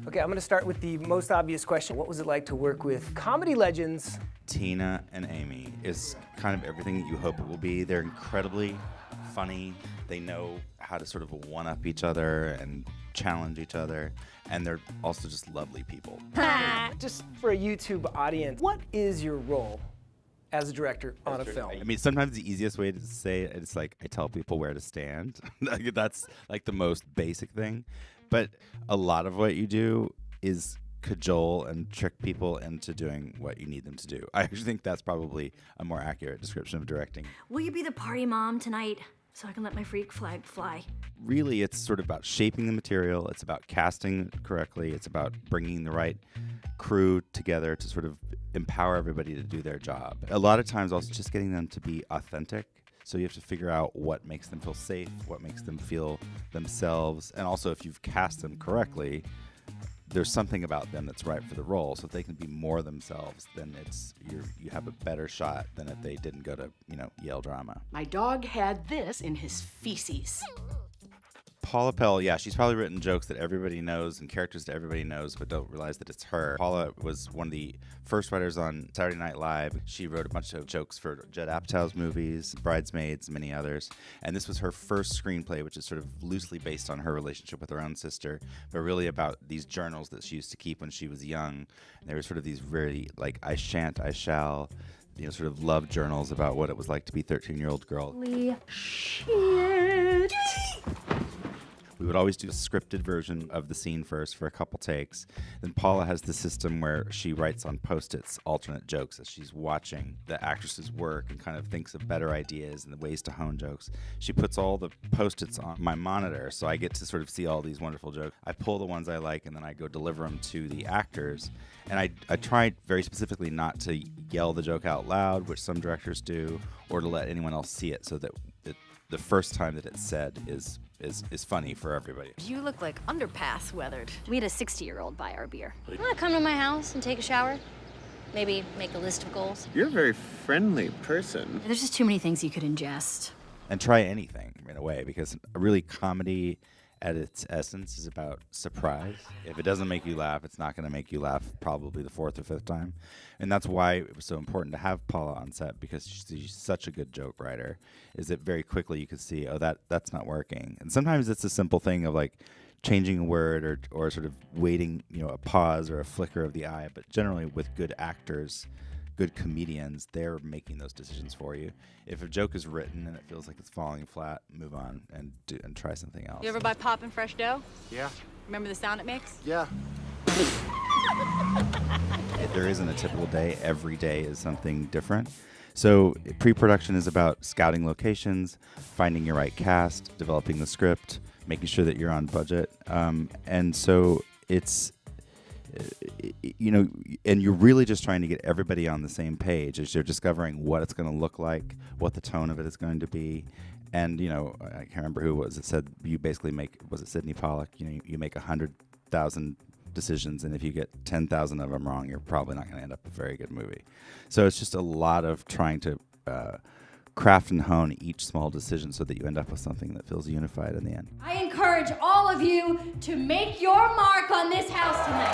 Okay, I'm going to start with the most obvious question. What was it like to work with comedy legends? Tina and Amy is kind of everything that you hope it will be. They're incredibly funny. They know how to sort of one-up each other and challenge each other. And they're also just lovely people. Just for a YouTube audience, what is your role as a director on a film? I mean, sometimes the easiest way to say it is like I tell people where to stand. That's like the most basic thing. But a lot of what you do is cajole and trick people into doing what you need them to do. I actually think that's probably a more accurate description of directing. Will you be the party mom tonight so I can let my freak flag fly? Really, it's sort of about shaping the material. It's about casting correctly. It's about bringing the right crew together to sort of empower everybody to do their job. A lot of times also just getting them to be authentic. So you have to figure out what makes them feel safe, what makes them feel themselves. And also if you've cast them correctly, there's something about them that's right for the role. So if they can be more themselves, then you have a better shot than if they didn't go to, Yale Drama. My dog had this in his feces. Paula Pell, yeah, she's probably written jokes that everybody knows and characters that everybody knows, but don't realize that it's her. Paula was one of the first writers on Saturday Night Live. She wrote a bunch of jokes for Judd Apatow's movies, Bridesmaids, many others. And this was her first screenplay, which is sort of loosely based on her relationship with her own sister, but really about these journals that she used to keep when she was young. And there were sort of these very, like, I shan't, I shall, sort of love journals about what it was like to be a 13-year-old girl. Holy shit. We would always do a scripted version of the scene first for a couple takes. Then Paula has the system where she writes on Post-its alternate jokes as she's watching the actresses work and kind of thinks of better ideas and the ways to hone jokes. She puts all the Post-its on my monitor, so I get to sort of see all these wonderful jokes. I pull the ones I like, and then I go deliver them to the actors. And I try very specifically not to yell the joke out loud, which some directors do, or to let anyone else see it so that the first time that it's said is funny for everybody. You look like underpass weathered. We had a 60-year-old buy our beer. You want to come to my house and take a shower? Maybe make a list of goals? You're a very friendly person. There's just too many things you could ingest. And try anything in a way, because really comedy at its essence is about surprise. If it doesn't make you laugh, it's not going to make you laugh probably the fourth or fifth time. And that's why it was so important to have Paula on set, because she's such a good joke writer, is that very quickly you could see, oh, that's not working. And sometimes it's a simple thing of like changing a word or sort of waiting, a pause or a flicker of the eye. But generally with good actors, good comedians, they're making those decisions for you. If a joke is written and it feels like it's falling flat, move on and try something else. You ever buy poppin' fresh dough? Yeah. Remember the sound it makes? Yeah. There isn't a typical day. Every day is something different. So pre-production is about scouting locations, finding your right cast, developing the script, making sure that you're on budget. And so it's, and you're really just trying to get everybody on the same page as you're discovering what it's going to look like, what the tone of it is going to be. And, I can't remember who it was that said you basically was it Sidney Pollack? You make 100,000 decisions, and if you get 10,000 of them wrong, you're probably not going to end up with a very good movie. So it's just a lot of trying to craft and hone each small decision so that you end up with something that feels unified in the end. I encourage all of you to make your mark on this house tonight.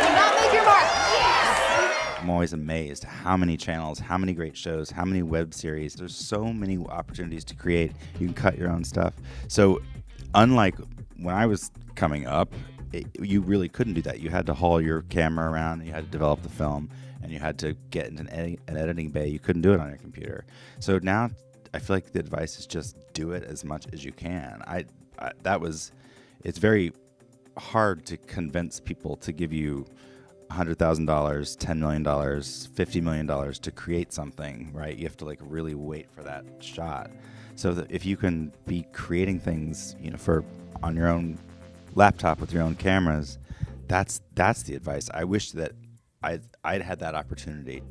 Do not make your mark. Yes! I'm always amazed how many channels, how many great shows, how many web series. There's so many opportunities to create. You can cut your own stuff. So unlike when I was coming up, you really couldn't do that. You had to haul your camera around, and you had to develop the film, and you had to get into an editing bay. You couldn't do it on your computer. So now I feel like the advice is just do it as much as you can. It's very hard to convince people to give you $100,000, $10 million, $50 million to create something, right? You have to like really wait for that shot. So that if you can be creating things, on your own laptop with your own cameras, that's the advice. I wish that I'd had that opportunity.